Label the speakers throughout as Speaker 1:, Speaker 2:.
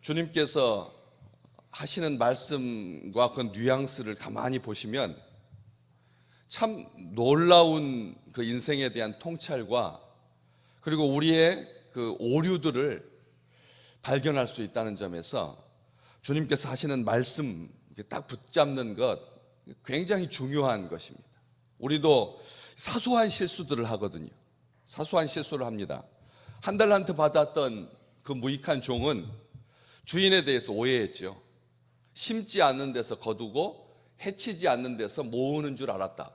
Speaker 1: 주님께서 하시는 말씀과 그 뉘앙스를 가만히 보시면 참 놀라운 그 인생에 대한 통찰과 그리고 우리의 그 오류들을 발견할 수 있다는 점에서 주님께서 하시는 말씀 딱 붙잡는 것 굉장히 중요한 것입니다. 우리도 사소한 실수들을 하거든요. 사소한 실수를 합니다. 한 달란트 받았던 그 무익한 종은 주인에 대해서 오해했죠. 심지 않는 데서 거두고 해치지 않는 데서 모으는 줄 알았다.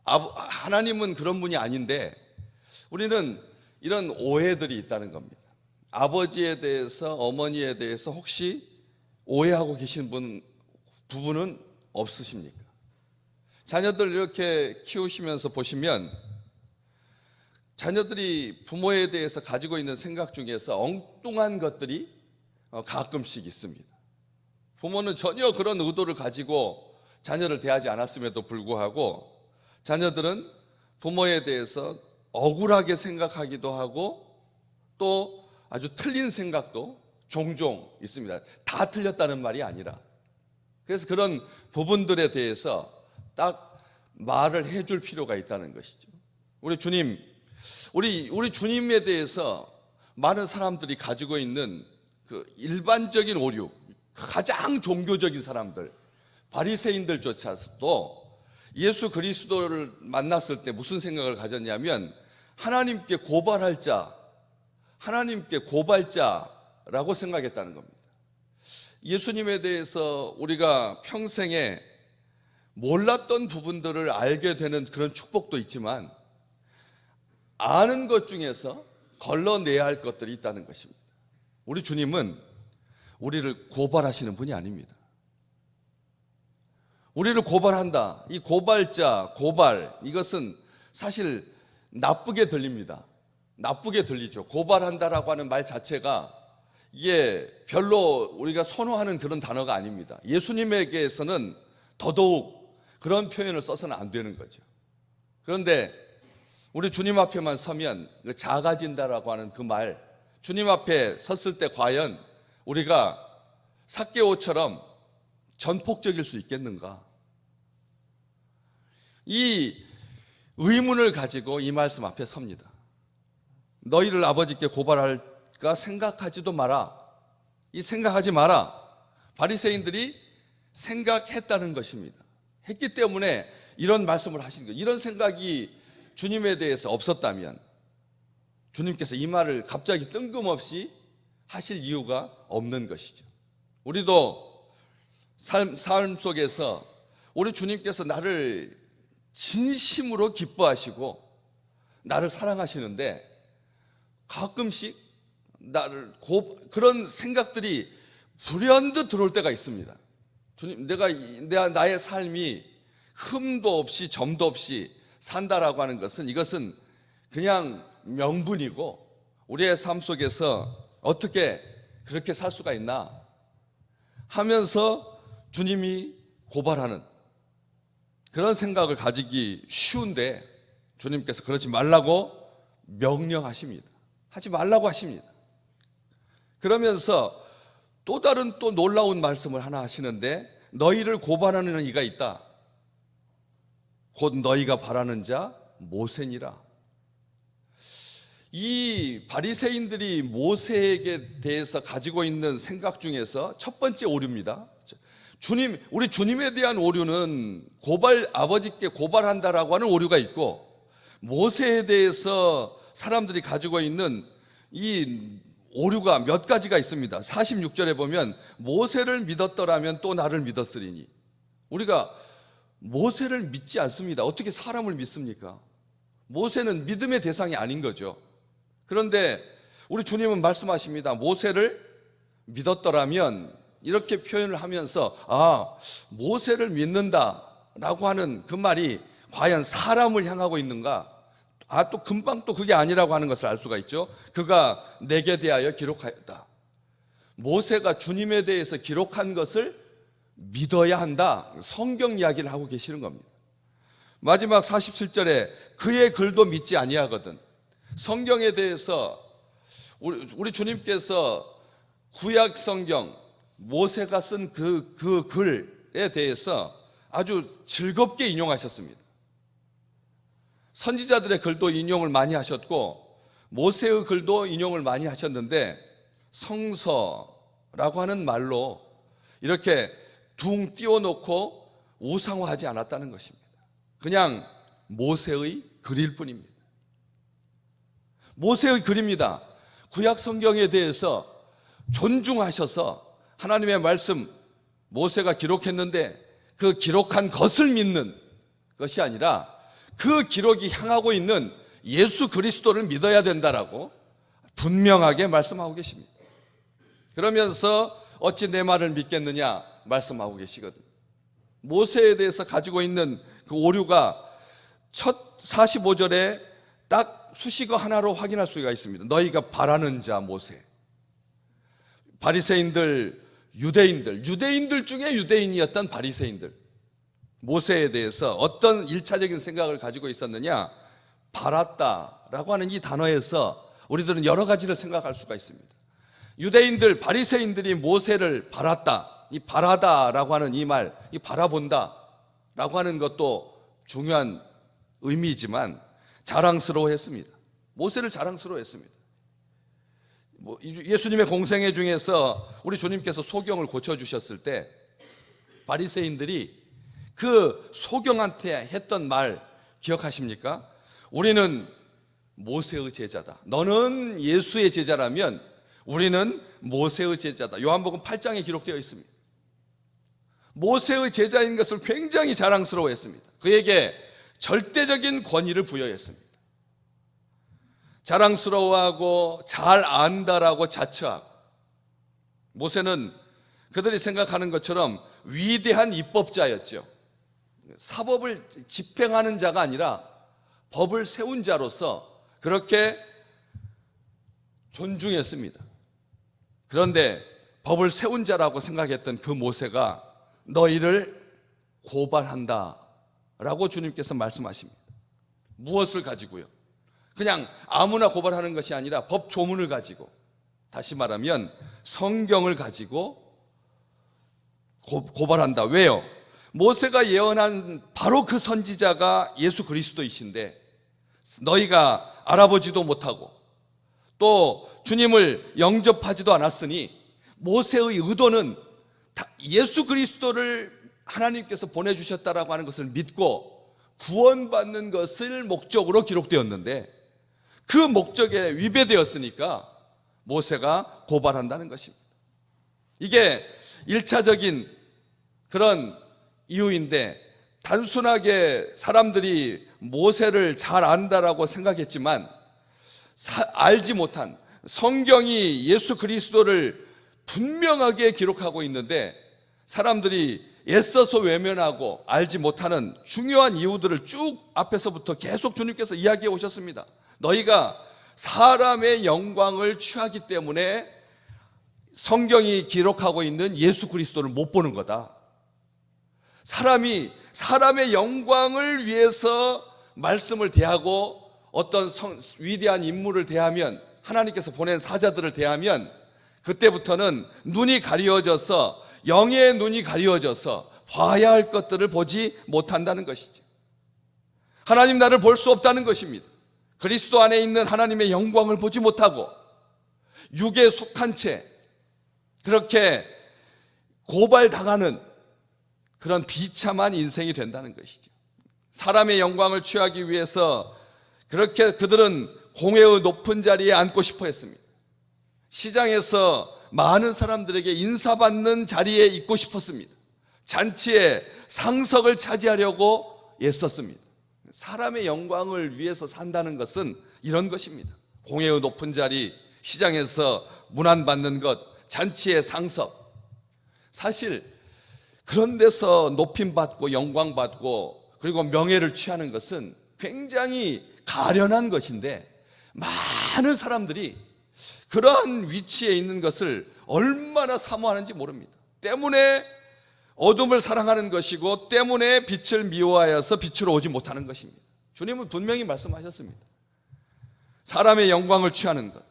Speaker 1: 하나님은 그런 분이 아닌데 우리는 이런 오해들이 있다는 겁니다. 아버지에 대해서 어머니에 대해서 혹시 오해하고 계신 부분은 없으십니까? 자녀들 이렇게 키우시면서 보시면 자녀들이 부모에 대해서 가지고 있는 생각 중에서 엉뚱한 것들이 가끔씩 있습니다. 부모는 전혀 그런 의도를 가지고 자녀를 대하지 않았음에도 불구하고 자녀들은 부모에 대해서 억울하게 생각하기도 하고 또 아주 틀린 생각도 종종 있습니다. 다 틀렸다는 말이 아니라 그래서 그런 부분들에 대해서 딱 말을 해줄 필요가 있다는 것이죠. 우리 주님에 대해서 많은 사람들이 가지고 있는 그 일반적인 오류, 가장 종교적인 사람들, 바리새인들조차도 예수 그리스도를 만났을 때 무슨 생각을 가졌냐면 하나님께 고발자라고 생각했다는 겁니다. 예수님에 대해서 우리가 평생에 몰랐던 부분들을 알게 되는 그런 축복도 있지만 아는 것 중에서 걸러내야 할 것들이 있다는 것입니다. 우리 주님은 우리를 고발하시는 분이 아닙니다. 우리를 고발한다. 이 고발자, 고발, 이것은 사실 나쁘게 들립니다. 나쁘게 들리죠. 고발한다라고 하는 말 자체가 이게 별로 우리가 선호하는 그런 단어가 아닙니다. 예수님에게서는 더더욱 그런 표현을 써서는 안 되는 거죠. 그런데 우리 주님 앞에만 서면 작아진다라고 하는 그 말, 주님 앞에 섰을 때 과연 우리가 삭개오처럼 전폭적일 수 있겠는가? 이 의문을 가지고 이 말씀 앞에 섭니다. 너희를 아버지께 고발할까 생각하지도 마라. 이 생각하지 마라. 바리새인들이 생각했다는 것입니다. 했기 때문에 이런 말씀을 하신 거예요. 이런 생각이 주님에 대해서 없었다면 주님께서 이 말을 갑자기 뜬금없이 하실 이유가 없는 것이죠. 우리도 삶 속에서 우리 주님께서 나를 진심으로 기뻐하시고 나를 사랑하시는데 가끔씩 그런 생각들이 불현듯 들어올 때가 있습니다. 주님, 나의 삶이 흠도 없이 점도 없이 산다라고 하는 것은 이것은 그냥 명분이고 우리의 삶 속에서 어떻게 그렇게 살 수가 있나 하면서 주님이 고발하는 그런 생각을 가지기 쉬운데 주님께서 그러지 말라고 명령하십니다. 하지 말라고 하십니다. 그러면서 또 다른 또 놀라운 말씀을 하나 하시는데 너희를 고발하는 이가 있다. 곧 너희가 바라는 자 모세니라. 이 바리새인들이 모세에게 대해서 가지고 있는 생각 중에서 첫 번째 오류입니다. 우리 주님에 대한 오류는 아버지께 고발한다라고 하는 오류가 있고 모세에 대해서 사람들이 가지고 있는 이 오류가 몇 가지가 있습니다. 46절에 보면 모세를 믿었더라면 또 나를 믿었으리니. 우리가 모세를 믿지 않습니다. 어떻게 사람을 믿습니까? 모세는 믿음의 대상이 아닌 거죠. 그런데 우리 주님은 말씀하십니다. 모세를 믿었더라면 이렇게 표현을 하면서 모세를 믿는다라고 하는 그 말이 과연 사람을 향하고 있는가? 또 금방 또 그게 아니라고 하는 것을 알 수가 있죠. 그가 내게 대하여 기록하였다. 모세가 주님에 대해서 기록한 것을 믿어야 한다. 성경 이야기를 하고 계시는 겁니다. 마지막 47절에 그의 글도 믿지 아니하거든. 성경에 대해서 우리 주님께서 구약 성경 모세가 쓴 그 글에 대해서 아주 즐겁게 인용하셨습니다. 선지자들의 글도 인용을 많이 하셨고 모세의 글도 인용을 많이 하셨는데 성서라고 하는 말로 이렇게 둥 띄워놓고 우상화하지 않았다는 것입니다. 그냥 모세의 글일 뿐입니다. 모세의 글입니다. 구약 성경에 대해서 존중하셔서 하나님의 말씀 모세가 기록했는데 그 기록한 것을 믿는 것이 아니라 그 기록이 향하고 있는 예수 그리스도를 믿어야 된다라고 분명하게 말씀하고 계십니다. 그러면서 어찌 내 말을 믿겠느냐 말씀하고 계시거든요. 모세에 대해서 가지고 있는 그 오류가 첫 45절에 딱 수식어 하나로 확인할 수가 있습니다. 너희가 바라는 자 모세. 바리새인들, 유대인들 중에 유대인이었던 바리새인들, 모세에 대해서 어떤 일차적인 생각을 가지고 있었느냐? 바랐다라고 하는 이 단어에서 우리들은 여러 가지를 생각할 수가 있습니다. 유대인들, 바리새인들이 모세를 바랐다, 이 바라다라고 하는 이 말, 이 바라본다라고 하는 것도 중요한 의미이지만 자랑스러워했습니다. 모세를 자랑스러워했습니다. 예수님의 공생애 중에서 우리 주님께서 소경을 고쳐주셨을 때 바리새인들이 그 소경한테 했던 말 기억하십니까? 우리는 모세의 제자다. 너는 예수의 제자라면 우리는 모세의 제자다. 요한복음 8장에 기록되어 있습니다. 모세의 제자인 것을 굉장히 자랑스러워했습니다. 그에게 절대적인 권위를 부여했습니다. 자랑스러워하고 잘 안다라고 자처하고, 모세는 그들이 생각하는 것처럼 위대한 입법자였죠. 사법을 집행하는 자가 아니라 법을 세운 자로서 그렇게 존중했습니다. 그런데 법을 세운 자라고 생각했던 그 모세가 너희를 고발한다 라고 주님께서 말씀하십니다. 무엇을 가지고요? 그냥 아무나 고발하는 것이 아니라 법 조문을 가지고, 다시 말하면 성경을 가지고 고발한다. 왜요? 모세가 예언한 바로 그 선지자가 예수 그리스도이신데 너희가 알아보지도 못하고 또 주님을 영접하지도 않았으니 모세의 의도는 예수 그리스도를 하나님께서 보내주셨다라고 하는 것을 믿고 구원받는 것을 목적으로 기록되었는데 그 목적에 위배되었으니까 모세가 고발한다는 것입니다. 이게 1차적인 그런 이유인데, 단순하게 사람들이 모세를 잘 안다라고 생각했지만 알지 못한, 성경이 예수 그리스도를 분명하게 기록하고 있는데 사람들이 애써서 외면하고 알지 못하는 중요한 이유들을 쭉 앞에서부터 계속 주님께서 이야기해 오셨습니다. 너희가 사람의 영광을 취하기 때문에 성경이 기록하고 있는 예수 그리스도를 못 보는 거다. 사람이 사람의 영광을 위해서 말씀을 대하고 어떤 위대한 인물을 대하면, 하나님께서 보낸 사자들을 대하면 그때부터는 눈이 가리워져서, 영의 눈이 가리워져서 봐야 할 것들을 보지 못한다는 것이지. 하나님 나를 볼 수 없다는 것입니다. 그리스도 안에 있는 하나님의 영광을 보지 못하고 육에 속한 채 그렇게 고발당하는 그런 비참한 인생이 된다는 것이죠. 사람의 영광을 취하기 위해서 그렇게 그들은 공회의 높은 자리에 앉고 싶어 했습니다. 시장에서 많은 사람들에게 인사받는 자리에 있고 싶었습니다. 잔치에 상석을 차지하려고 애썼습니다. 사람의 영광을 위해서 산다는 것은 이런 것입니다. 공회의 높은 자리, 시장에서 문안받는 것, 잔치의 상석. 사실 그런 데서 높임받고 영광받고 그리고 명예를 취하는 것은 굉장히 가련한 것인데, 많은 사람들이 그러한 위치에 있는 것을 얼마나 사모하는지 모릅니다. 때문에 어둠을 사랑하는 것이고 때문에 빛을 미워하여서 빛으로 오지 못하는 것입니다. 주님은 분명히 말씀하셨습니다. 사람의 영광을 취하는 것,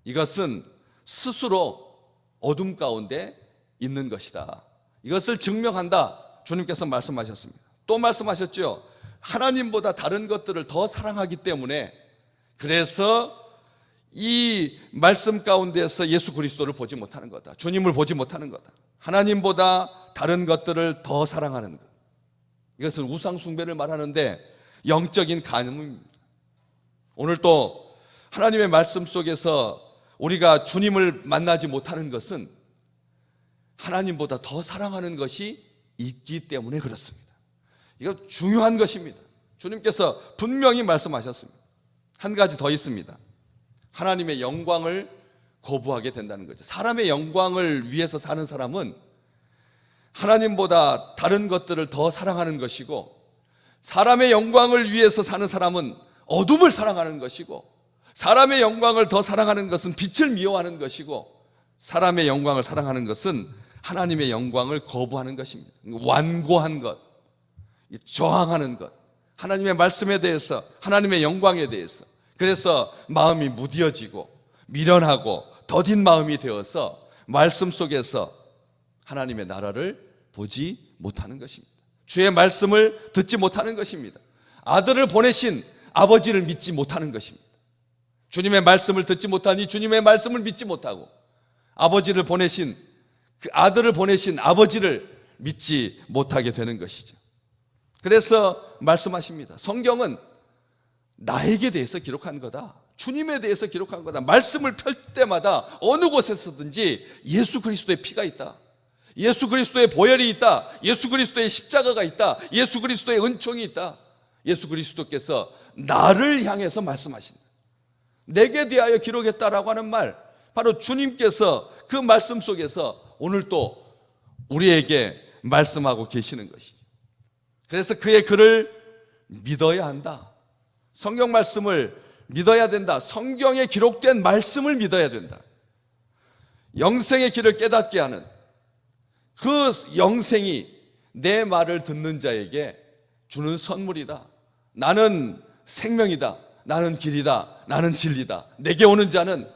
Speaker 1: 이것은 스스로 어둠 가운데 있는 것이다. 이것을 증명한다. 주님께서 말씀하셨습니다. 또 말씀하셨죠. 하나님보다 다른 것들을 더 사랑하기 때문에, 그래서 이 말씀 가운데서 예수 그리스도를 보지 못하는 거다. 주님을 보지 못하는 거다. 하나님보다 다른 것들을 더 사랑하는 것. 이것은 우상 숭배를 말하는데 영적인 간음입니다. 오늘 또 하나님의 말씀 속에서 우리가 주님을 만나지 못하는 것은 하나님보다 더 사랑하는 것이 있기 때문에 그렇습니다. 이거 중요한 것입니다. 주님께서 분명히 말씀하셨습니다. 한 가지 더 있습니다. 하나님의 영광을 거부하게 된다는 거죠. 사람의 영광을 위해서 사는 사람은 하나님보다 다른 것들을 더 사랑하는 것이고, 사람의 영광을 위해서 사는 사람은 어둠을 사랑하는 것이고, 사람의 영광을 더 사랑하는 것은 빛을 미워하는 것이고, 사람의 영광을 사랑하는 것은 하나님의 영광을 거부하는 것입니다. 완고한 것, 저항하는 것, 하나님의 말씀에 대해서, 하나님의 영광에 대해서. 그래서 마음이 무뎌지고 미련하고 더딘 마음이 되어서 말씀 속에서 하나님의 나라를 보지 못하는 것입니다. 주의 말씀을 듣지 못하는 것입니다. 아들을 보내신 아버지를 믿지 못하는 것입니다. 주님의 말씀을 듣지 못하니 주님의 말씀을 믿지 못하고, 아버지를 보내신, 그 아들을 보내신 아버지를 믿지 못하게 되는 것이죠. 그래서 말씀하십니다. 성경은 나에게 대해서 기록한 거다. 주님에 대해서 기록한 거다. 말씀을 펼 때마다 어느 곳에서든지 예수 그리스도의 피가 있다. 예수 그리스도의 보혈이 있다. 예수 그리스도의 십자가가 있다. 예수 그리스도의 은총이 있다. 예수 그리스도께서 나를 향해서 말씀하신다. 내게 대하여 기록했다라고 하는 말, 바로 주님께서 그 말씀 속에서 오늘 또 우리에게 말씀하고 계시는 것이죠. 그래서 그의 글을 믿어야 한다. 성경 말씀을 믿어야 된다. 성경에 기록된 말씀을 믿어야 된다. 영생의 길을 깨닫게 하는 그 영생이 내 말을 듣는 자에게 주는 선물이다. 나는 생명이다. 나는 길이다. 나는 진리다. 내게 오는 자는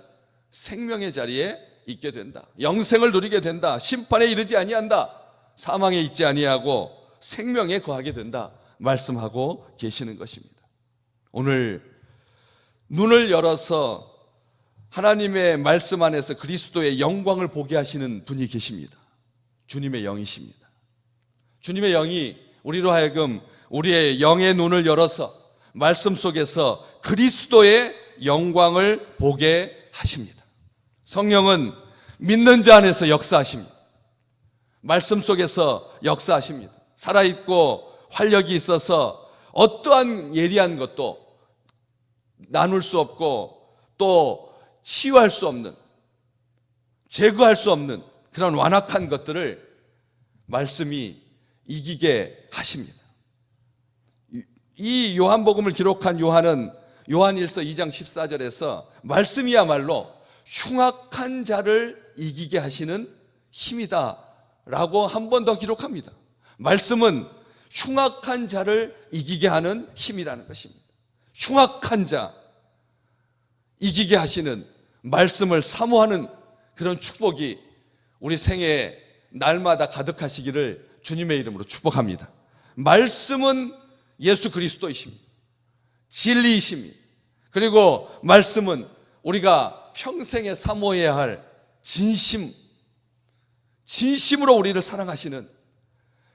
Speaker 1: 생명의 자리에 있게 된다. 영생을 누리게 된다. 심판에 이르지 아니한다. 사망에 있지 아니하고 생명에 거하게 된다. 말씀하고 계시는 것입니다. 오늘 눈을 열어서 하나님의 말씀 안에서 그리스도의 영광을 보게 하시는 분이 계십니다. 주님의 영이십니다. 주님의 영이 우리로 하여금 우리의 영의 눈을 열어서 말씀 속에서 그리스도의 영광을 보게 하십니다. 성령은 믿는 자 안에서 역사하십니다. 말씀 속에서 역사하십니다. 살아있고 활력이 있어서 어떠한 예리한 것도 나눌 수 없고 또 치유할 수 없는, 제거할 수 없는 그런 완악한 것들을 말씀이 이기게 하십니다. 이 요한복음을 기록한 요한은 요한일서 2장 14절에서 말씀이야말로 흉악한 자를 이기게 하시는 힘이다 라고 한 번 더 기록합니다. 말씀은 흉악한 자를 이기게 하는 힘이라는 것입니다. 흉악한 자 이기게 하시는 말씀을 사모하는 그런 축복이 우리 생애에 날마다 가득하시기를 주님의 이름으로 축복합니다. 말씀은 예수 그리스도이십니다. 진리이십니다. 그리고 말씀은 우리가 평생에 사모해야 할 진심으로 우리를 사랑하시는,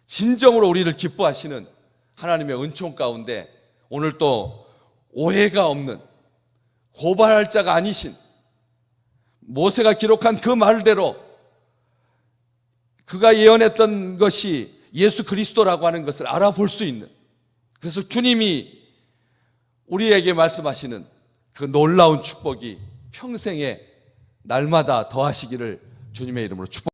Speaker 1: 진정으로 우리를 기뻐하시는 하나님의 은총 가운데 오늘 또 오해가 없는, 고발할 자가 아니신 모세가 기록한 그 말대로 그가 예언했던 것이 예수 그리스도라고 하는 것을 알아볼 수 있는, 그래서 주님이 우리에게 말씀하시는 그 놀라운 축복이 평생에 날마다 더하시기를 주님의 이름으로 축복합니다.